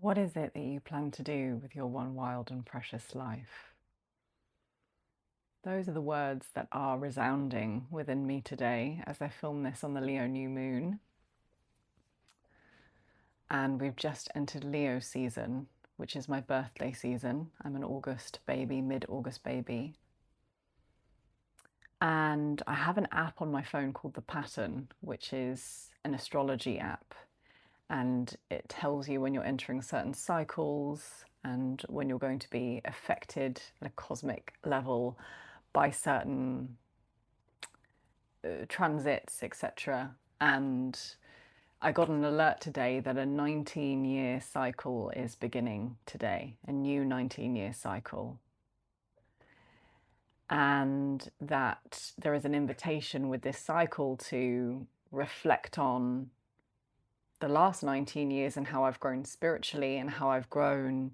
What is it that you plan to do with your one wild and precious life? Those are the words that are resounding within me today as I film this on the Leo new moon. And we've just entered Leo season, which is my birthday season. I'm an August baby, mid-August baby. And I have an app on my phone called The Pattern, which is an astrology app. And it tells you when you're entering certain cycles and when you're going to be affected at a cosmic level by certain transits, etc. And I got an alert today that a 19-year cycle is beginning today, a new 19-year cycle. And that there is an invitation with this cycle to reflect on the last 19 years and how I've grown spiritually and how I've grown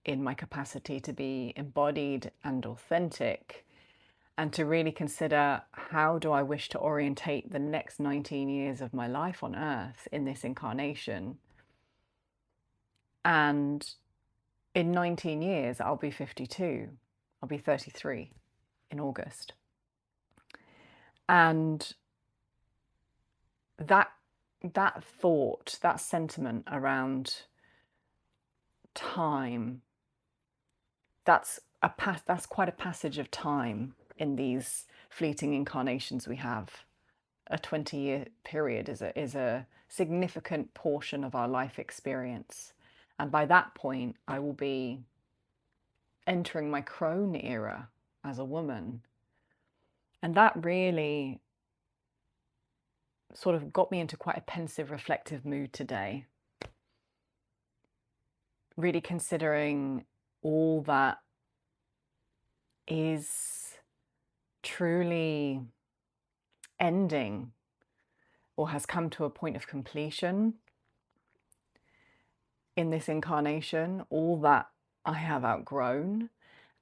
in my capacity to be embodied and authentic, and to really consider, how do I wish to orientate the next 19 years of my life on earth in this incarnation? And in 19 years, I'll be 52. I'll be 33 in August. And that thought, that sentiment around time, that's quite a passage of time in these fleeting incarnations we have. A 20-year period is a significant portion of our life experience. And by that point, I will be entering my crone era as a woman. And that really sort of got me into quite a pensive, reflective mood today. Really considering all that is truly ending or has come to a point of completion in this incarnation, all that I have outgrown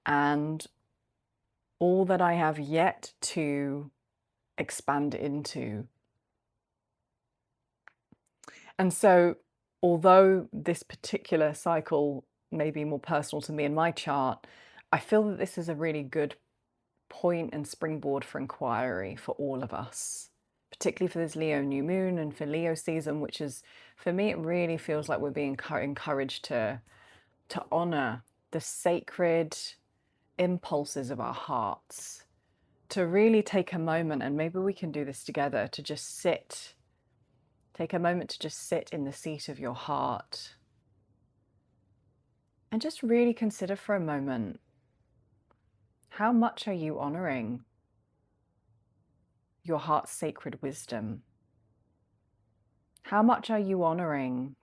and all that I have yet to expand into. And so, although this particular cycle may be more personal to me in my chart, I feel that this is a really good point and springboard for inquiry for all of us, particularly for this Leo new moon and for Leo season, which is, for me, it really feels like we're being encouraged to honor the sacred impulses of our hearts, to really take a moment, and maybe we can do this together, to just sit. Take a moment to just sit in the seat of your heart and just really consider for a moment, how much are you honoring your heart's sacred wisdom? How much are you honoring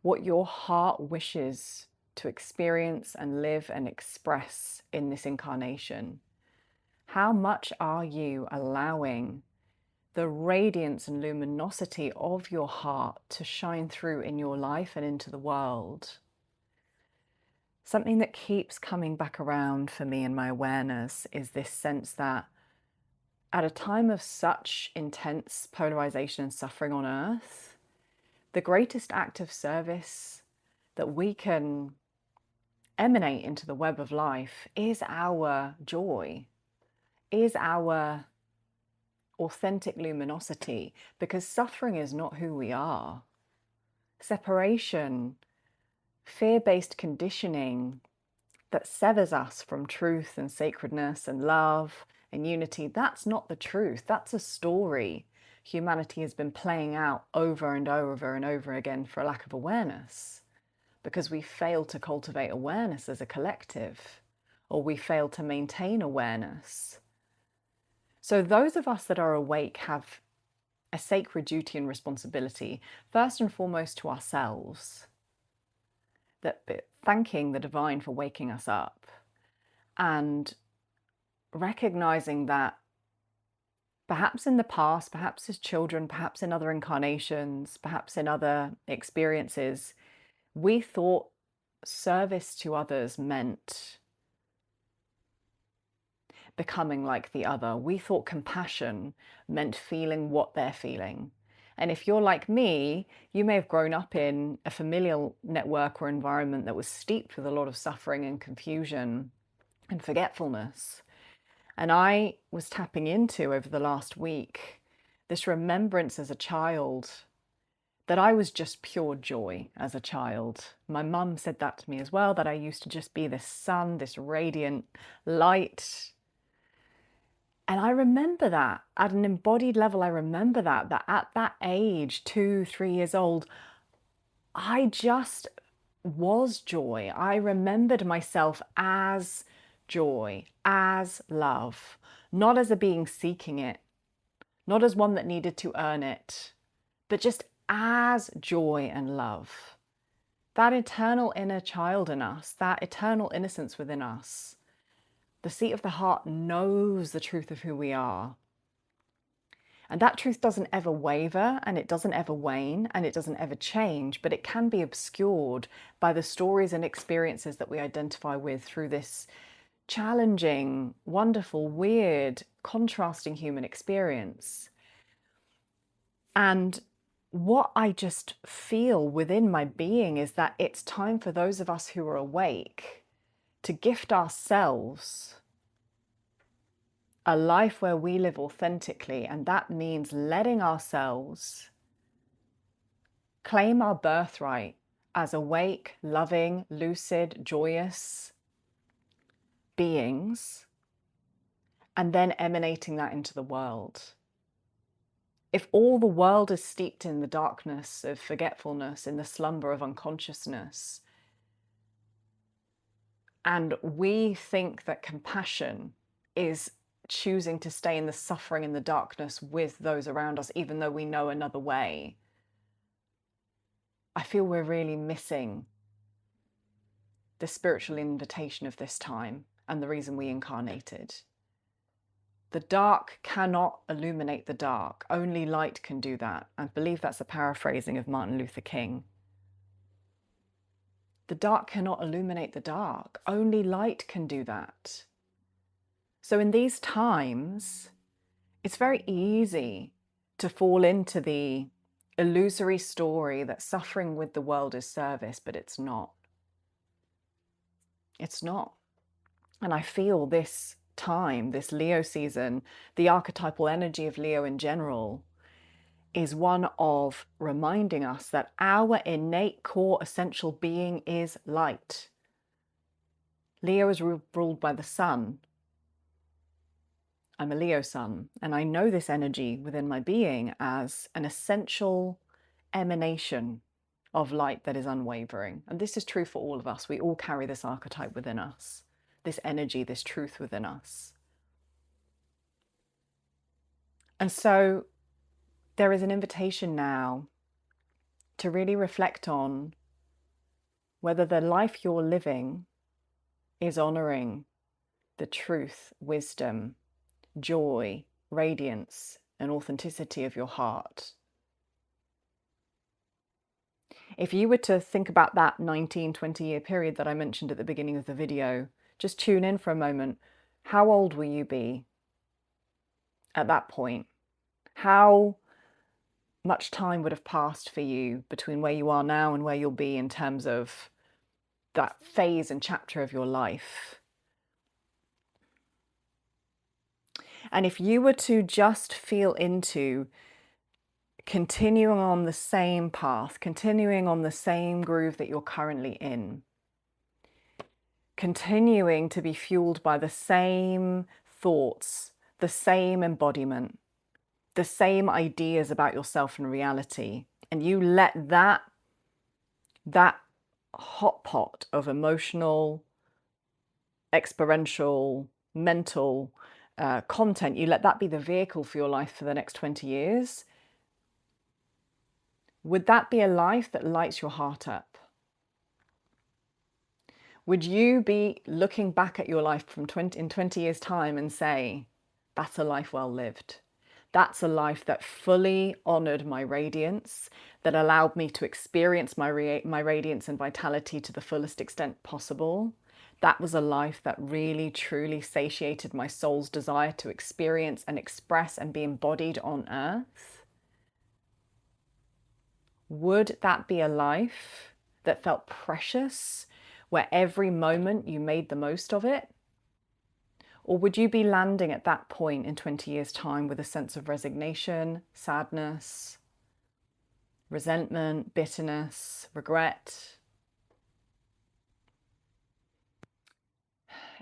what your heart wishes to experience and live and express in this incarnation? How much are you allowing the radiance and luminosity of your heart to shine through in your life and into the world? Something that keeps coming back around for me in my awareness is this sense that at a time of such intense polarization and suffering on earth, the greatest act of service that we can emanate into the web of life is our joy, is our authentic luminosity, because suffering is not who we are. Separation, fear-based conditioning that severs us from truth and sacredness and love and unity, that's not the truth. That's a story humanity has been playing out over and over and over again for a lack of awareness, because we fail to cultivate awareness as a collective, or we fail to maintain awareness. So those of us that are awake have a sacred duty and responsibility, first and foremost to ourselves, that thanking the divine for waking us up and recognizing that perhaps in the past, perhaps as children, perhaps in other incarnations, perhaps in other experiences, we thought service to others meant becoming like the other. We thought compassion meant feeling what they're feeling. And if you're like me, you may have grown up in a familial network or environment that was steeped with a lot of suffering and confusion and forgetfulness. And I was tapping into, over the last week, this remembrance as a child that I was just pure joy as a child. My mum said that to me as well, that I used to just be this sun, this radiant light. And I remember that at an embodied level. I remember that at that age, 2, 3 years old, I just was joy. I remembered myself as joy, as love, not as a being seeking it, not as one that needed to earn it, but just as joy and love. That eternal inner child in us, that eternal innocence within us. The seat of the heart knows the truth of who we are. And that truth doesn't ever waver, and it doesn't ever wane, and it doesn't ever change, but it can be obscured by the stories and experiences that we identify with through this challenging, wonderful, weird, contrasting human experience. And what I just feel within my being is that it's time for those of us who are awake to gift ourselves a life where we live authentically. And that means letting ourselves claim our birthright as awake, loving, lucid, joyous beings, and then emanating that into the world. If all the world is steeped in the darkness of forgetfulness, in the slumber of unconsciousness, and we think that compassion is choosing to stay in the suffering and the darkness with those around us, even though we know another way, I feel we're really missing the spiritual invitation of this time and the reason we incarnated. The dark cannot illuminate the dark. Only light can do that. I believe that's a paraphrasing of Martin Luther King. The dark cannot illuminate the dark. Only light can do that. So in these times, it's very easy to fall into the illusory story that suffering with the world is service, but it's not. It's not. And I feel this time, this Leo season, the archetypal energy of Leo in general, is one of reminding us that our innate core essential being is light. Leo is ruled by the sun. I'm a Leo sun, and I know this energy within my being as an essential emanation of light that is unwavering. And this is true for all of us. We all carry this archetype within us, this energy, this truth within us. And so there is an invitation now to really reflect on whether the life you're living is honoring the truth, wisdom, joy, radiance, and authenticity of your heart. If you were to think about that 19-20 year period that I mentioned at the beginning of the video, just tune in for a moment. How old will you be at that point? How much time would have passed for you between where you are now and where you'll be in terms of that phase and chapter of your life? And if you were to just feel into continuing on the same path, continuing on the same groove that you're currently in, continuing to be fueled by the same thoughts, the same embodiment, the same ideas about yourself and reality, and you let that hot pot of emotional, experiential, mental content, you let that be the vehicle for your life for the next 20 years, would that be a life that lights your heart up? Would you be looking back at your life in 20 years' time and say, that's a life well lived? That's a life that fully honored my radiance, that allowed me to experience my radiance and vitality to the fullest extent possible. That was a life that really, truly satiated my soul's desire to experience and express and be embodied on earth. Would that be a life that felt precious, where every moment you made the most of it? Or would you be landing at that point in 20 years' time with a sense of resignation, sadness, resentment, bitterness, regret?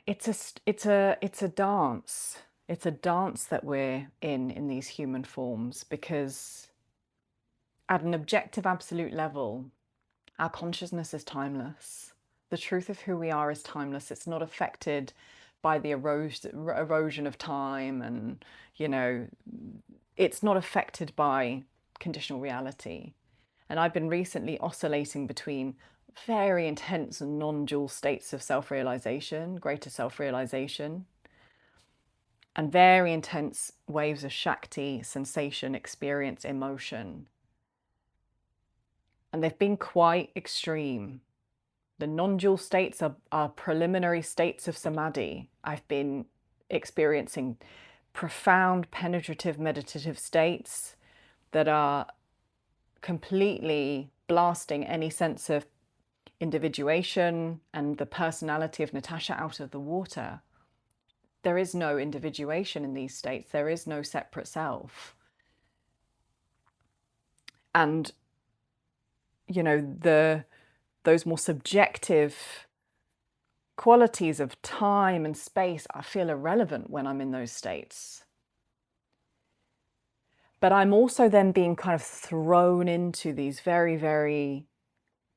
It's a dance. It's a dance that we're in these human forms, because at an objective, absolute level, our consciousness is timeless. The truth of who we are is timeless. It's not affected by the erosion of time, and, it's not affected by conditional reality. And I've been recently oscillating between very intense and non-dual states of self-realization, greater self-realization, and very intense waves of Shakti, sensation, experience, emotion. And they've been quite extreme. The non-dual states are preliminary states of samadhi. I've been experiencing profound, penetrative, meditative states that are completely blasting any sense of individuation and the personality of Natasha out of the water. There is no individuation in these states. There is no separate self. And, those more subjective qualities of time and space, I feel irrelevant when I'm in those states. But I'm also then being kind of thrown into these very, very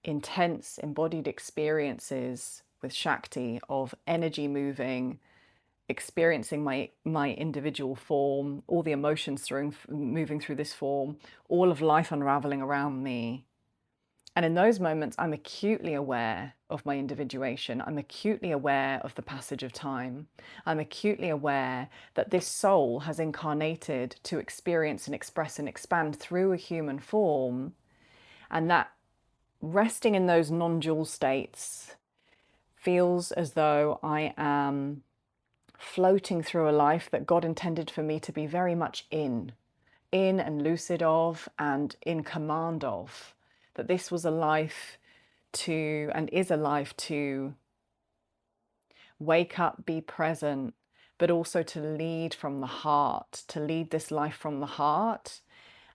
intense embodied experiences with Shakti of energy moving, experiencing my individual form, all the emotions moving through this form, all of life unraveling around me. And in those moments, I'm acutely aware of my individuation. I'm acutely aware of the passage of time. I'm acutely aware that this soul has incarnated to experience and express and expand through a human form, and that resting in those non-dual states feels as though I am floating through a life that God intended for me to be very much in and lucid of and in command of. That this was a life to, and is a life to, wake up, be present, but also to lead from the heart, to lead this life from the heart,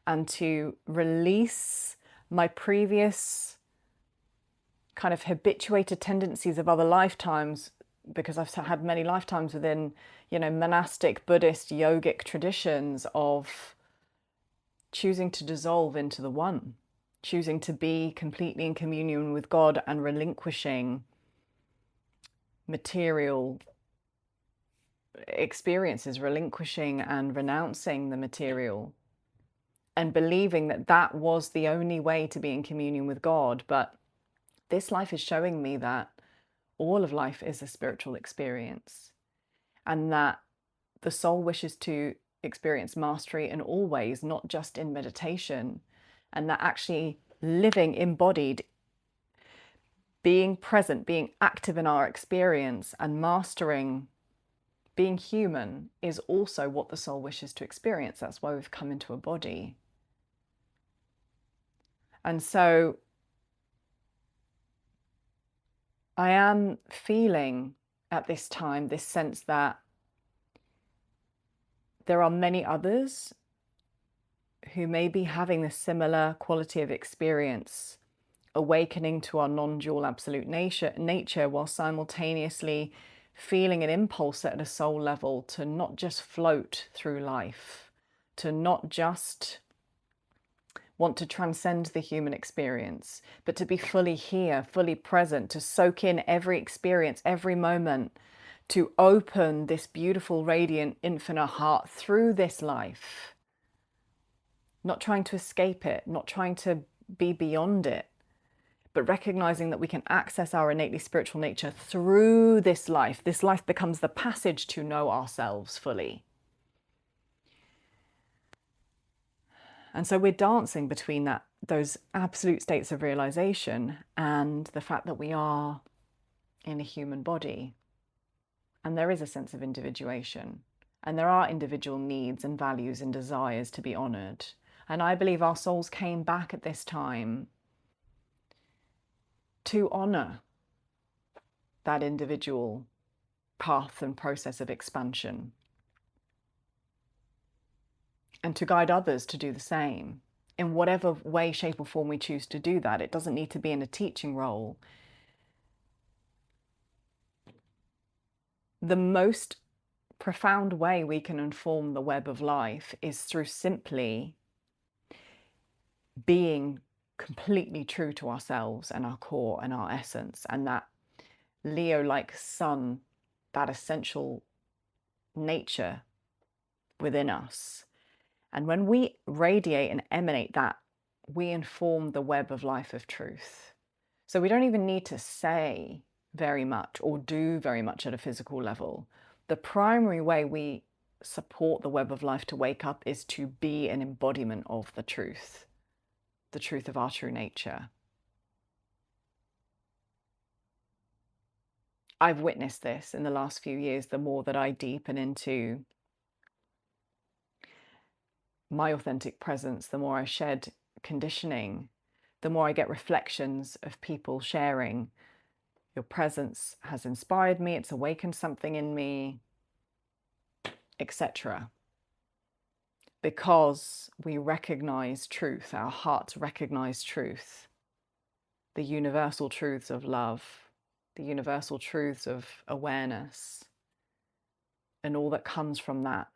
and to release my previous kind of habituated tendencies of other lifetimes, because I've had many lifetimes within, monastic, Buddhist, yogic traditions of choosing to dissolve into the one, choosing to be completely in communion with God and relinquishing material experiences, relinquishing and renouncing the material, and believing that that was the only way to be in communion with God. But this life is showing me that all of life is a spiritual experience, and that the soul wishes to experience mastery in all ways, not just in meditation, and that actually living embodied, being present, being active in our experience and mastering being human is also what the soul wishes to experience. That's why we've come into a body. And so I am feeling at this time this sense that there are many others who may be having the similar quality of experience, awakening to our non-dual absolute nature, while simultaneously feeling an impulse at a soul level to not just float through life, to not just want to transcend the human experience, but to be fully here, fully present, to soak in every experience, every moment, to open this beautiful, radiant, infinite heart through this life. Not trying to escape it, not trying to be beyond it, but recognizing that we can access our innately spiritual nature through this life. This life becomes the passage to know ourselves fully. And so we're dancing between those absolute states of realization and the fact that we are in a human body. And there is a sense of individuation. And there are individual needs and values and desires to be honored. And I believe our souls came back at this time to honor that individual path and process of expansion, and to guide others to do the same in whatever way, shape, or form we choose to do that. It doesn't need to be in a teaching role. The most profound way we can inform the web of life is through simply being completely true to ourselves and our core and our essence, and that Leo-like sun, that essential nature within us. And when we radiate and emanate that, we inform the web of life of truth. So we don't even need to say very much or do very much at a physical level. The primary way we support the web of life to wake up is to be an embodiment of the truth of our true nature. I've witnessed this in the last few years. The more that I deepen into my authentic presence, the more I shed conditioning, the more I get reflections of people sharing, your presence has inspired me, it's awakened something in me, etc. Because we recognize truth, our hearts recognize truth, the universal truths of love, the universal truths of awareness, and all that comes from that.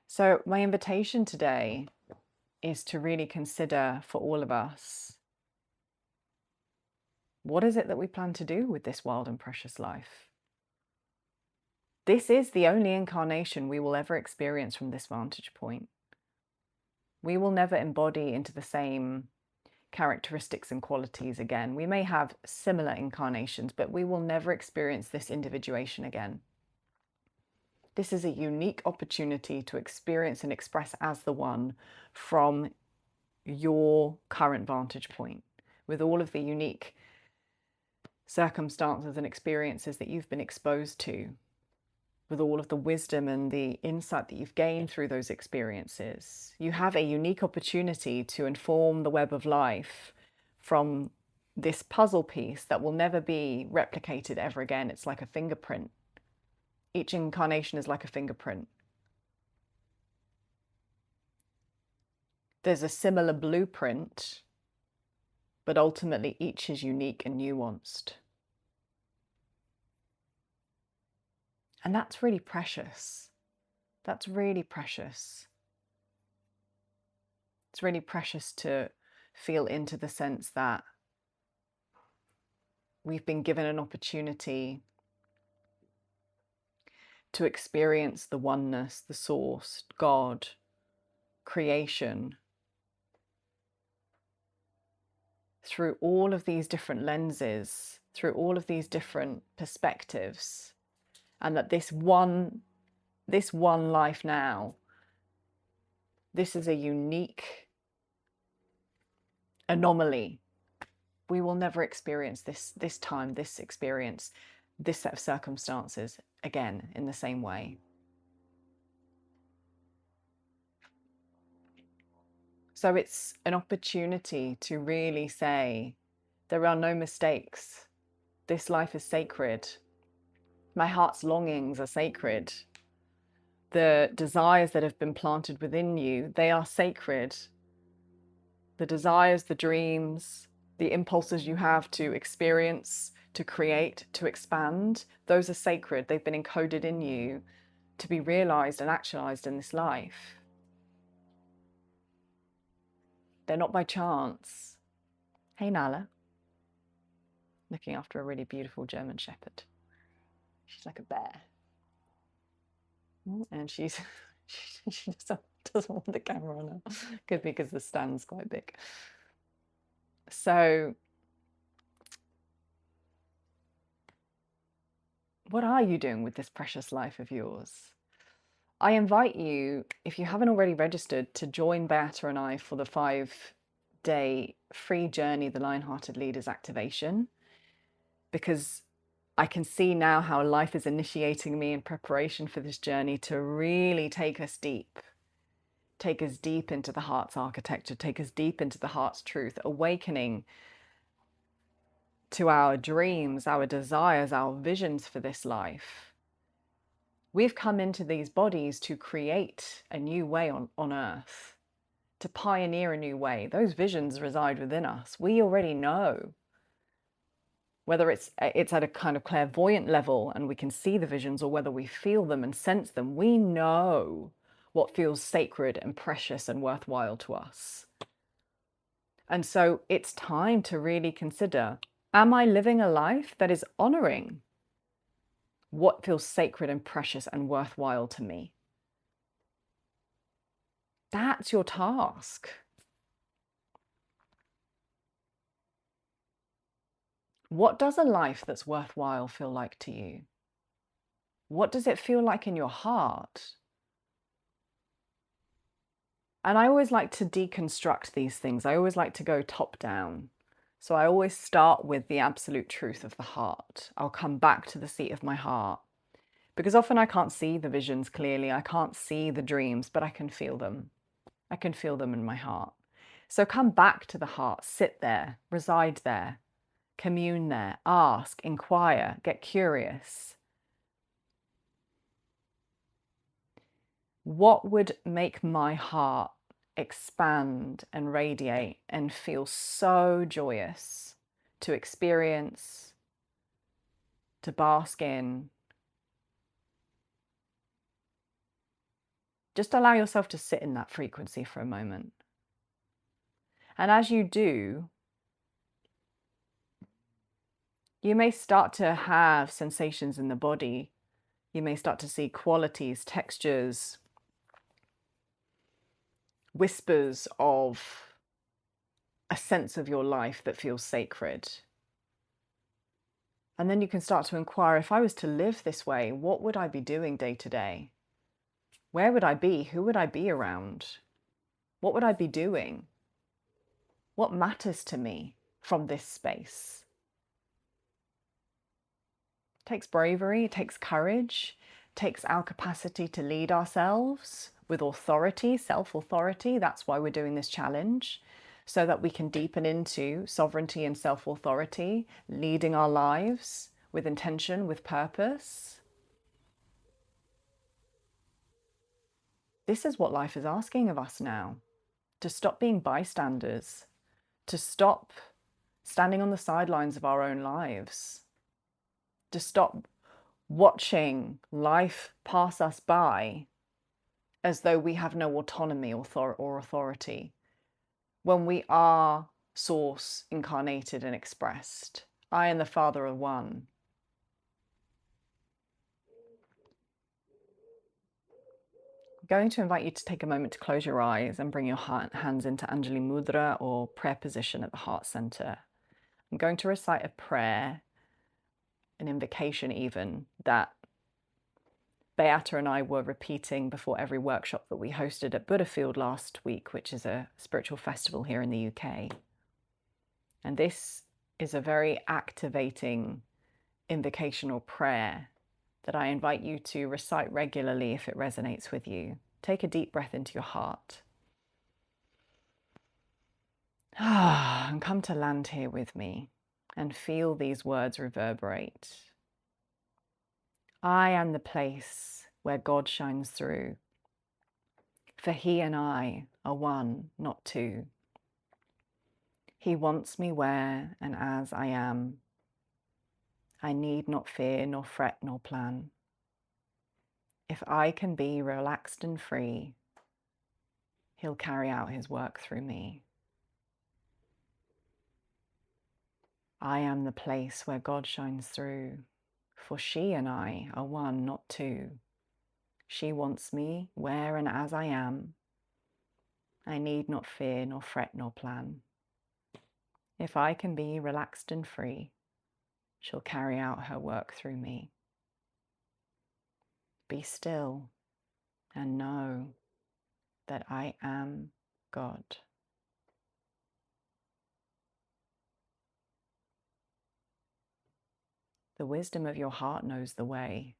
So my invitation today is to really consider for all of us, what is it that we plan to do with this wild and precious life? This is the only incarnation we will ever experience from this vantage point. We will never embody into the same characteristics and qualities again. We may have similar incarnations, but we will never experience this individuation again. This is a unique opportunity to experience and express as the one from your current vantage point, with all of the unique circumstances and experiences that you've been exposed to, with all of the wisdom and the insight that you've gained through those experiences. You have a unique opportunity to inform the web of life from this puzzle piece that will never be replicated ever again. It's like a fingerprint. Each incarnation is like a fingerprint. There's a similar blueprint, but ultimately each is unique and nuanced. And that's really precious. That's really precious. It's really precious to feel into the sense that we've been given an opportunity to experience the oneness, the source, God, creation, through all of these different lenses, through all of these different perspectives, and that this one life now, this is a unique anomaly. We will never experience this time, this experience, this set of circumstances again in the same way. So it's an opportunity to really say, there are no mistakes. This life is sacred. My heart's longings are sacred. The desires that have been planted within you, they are sacred. The desires, the dreams, the impulses you have to experience, to create, to expand, those are sacred. They've been encoded in you to be realized and actualized in this life. They're not by chance. Hey, Nala. Looking after a really beautiful German Shepherd. She's like a bear. And she doesn't want the camera on her. Could be because the stand's quite big. So what are you doing with this precious life of yours? I invite you, if you haven't already registered, to join Beata and I for the 5-day free journey, the Lion-Hearted Leaders Activation, because I can see now how life is initiating me in preparation for this journey to really take us deep take us deep into the heart's architecture, take us deep into the heart's truth, awakening to our dreams, our desires, our visions for this life. We've come into these bodies to create a new way on earth, to pioneer a new way. Those visions reside within us. We already know, whether it's at a kind of clairvoyant level and we can see the visions, or whether we feel them and sense them, we know what feels sacred and precious and worthwhile to us. And so it's time to really consider, am I living a life that is honoring what feels sacred and precious and worthwhile to me? That's your task. What does a life that's worthwhile feel like to you? What does it feel like in your heart? And I always like to deconstruct these things. I always like to go top down. So I always start with the absolute truth of the heart. I'll come back to the seat of my heart, because often I can't see the visions clearly. I can't see the dreams, but I can feel them. I can feel them in my heart. So come back to the heart, sit there, reside there, commune there, ask, inquire, get curious. What would make my heart expand and radiate and feel so joyous to experience, to bask in? Just allow yourself to sit in that frequency for a moment. And as you do, you may start to have sensations in the body. You may start to see qualities, textures, whispers of a sense of your life that feels sacred. And then you can start to inquire, if I was to live this way, what would I be doing day to day? Where would I be? Who would I be around? What would I be doing? What matters to me from this space? It takes bravery, it takes courage, it takes our capacity to lead ourselves with authority, self-authority. That's why we're doing this challenge, so that we can deepen into sovereignty and self-authority, leading our lives with intention, with purpose. This is what life is asking of us now, to stop being bystanders, to stop standing on the sidelines of our own lives, to stop watching life pass us by as though we have no autonomy or authority, when we are source incarnated and expressed. I and the Father are one. I'm going to invite you to take a moment to close your eyes and bring your hands into Anjali Mudra, or prayer position at the heart center. I'm going to recite a prayer, an invocation even, that Beata and I were repeating before every workshop that we hosted at Buddhafield last week, which is a spiritual festival here in the UK. And this is a very activating invocational prayer that I invite you to recite regularly if it resonates with you. Take a deep breath into your heart. And come to land here with me and feel these words reverberate. I am the place where God shines through, for He and I are one, not two. He wants me where and as I am. I need not fear, nor fret, nor plan. If I can be relaxed and free, He'll carry out His work through me. I am the place where God shines through, for she and I are one, not two. She wants me where and as I am. I need not fear, nor fret, nor plan. If I can be relaxed and free, she'll carry out her work through me. Be still and know that I am God. The wisdom of your heart knows the way.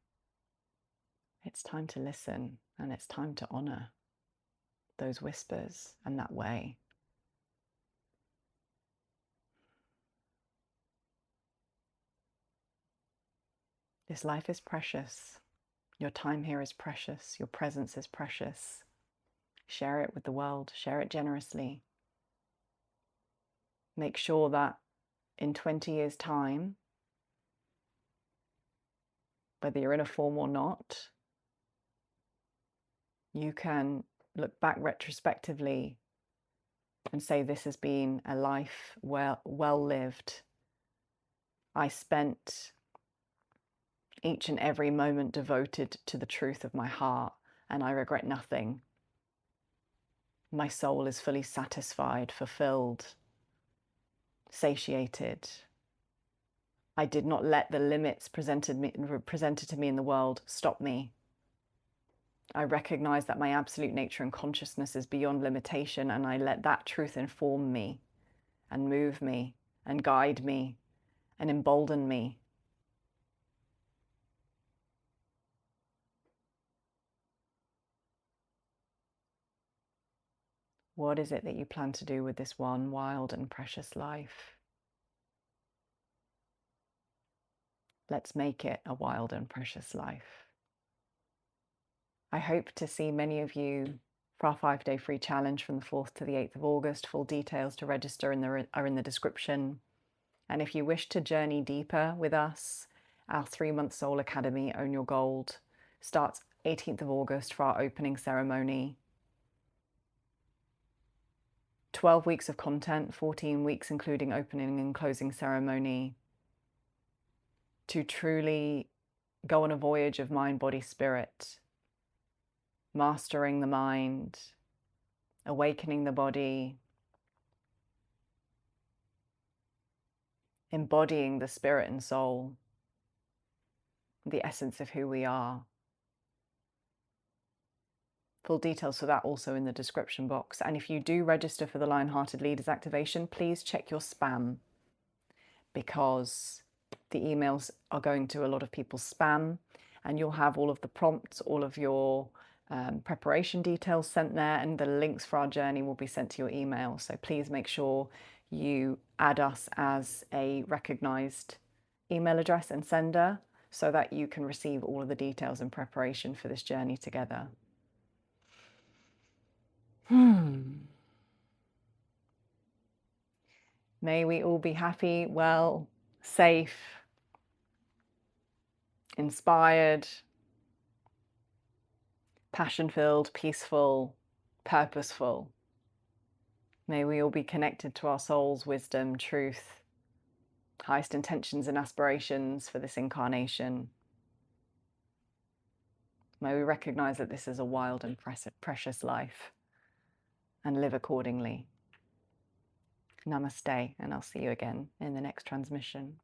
It's time to listen, and it's time to honor. those whispers and that way. This life is precious. Your time here is precious. Your presence is precious. Share it with the world. Share it generously. Make sure that in 20 years' time, whether you're in a form or not, you can look back retrospectively and say, this has been a life well lived. I spent each and every moment devoted to the truth of my heart, and I regret nothing. My soul is fully satisfied, fulfilled, satiated. I did not let the limits presented to me in the world stop me. I recognize that my absolute nature and consciousness is beyond limitation, and I let that truth inform me and move me and guide me and embolden me. What is it that you plan to do with this one wild and precious life? Let's make it a wild and precious life. I hope to see many of you for our 5-day free challenge from the 4th to the 8th of August. Full details to register are in the description. And if you wish to journey deeper with us, our 3-month Soul Academy, Own Your Gold, starts 18th of August for our opening ceremony. 12 weeks of content, 14 weeks including opening and closing ceremony, to truly go on a voyage of mind, body, spirit, mastering the mind, awakening the body, embodying the spirit and soul, the essence of who we are. Full details for that also in the description box. And if you do register for the Lion-Hearted Leaders activation, please check your spam, because the emails are going to a lot of people's spam, and you'll have all of the prompts, all of your preparation details sent there, and the links for our journey will be sent to your email. So please make sure you add us as a recognized email address and sender, so that you can receive all of the details and preparation for this journey together. May we all be happy, well, safe, inspired, passion-filled, peaceful, purposeful. May we all be connected to our soul's wisdom, truth, highest intentions and aspirations for this incarnation. May we recognize that this is a wild and precious life, and live accordingly. Namaste, and I'll see you again in the next transmission.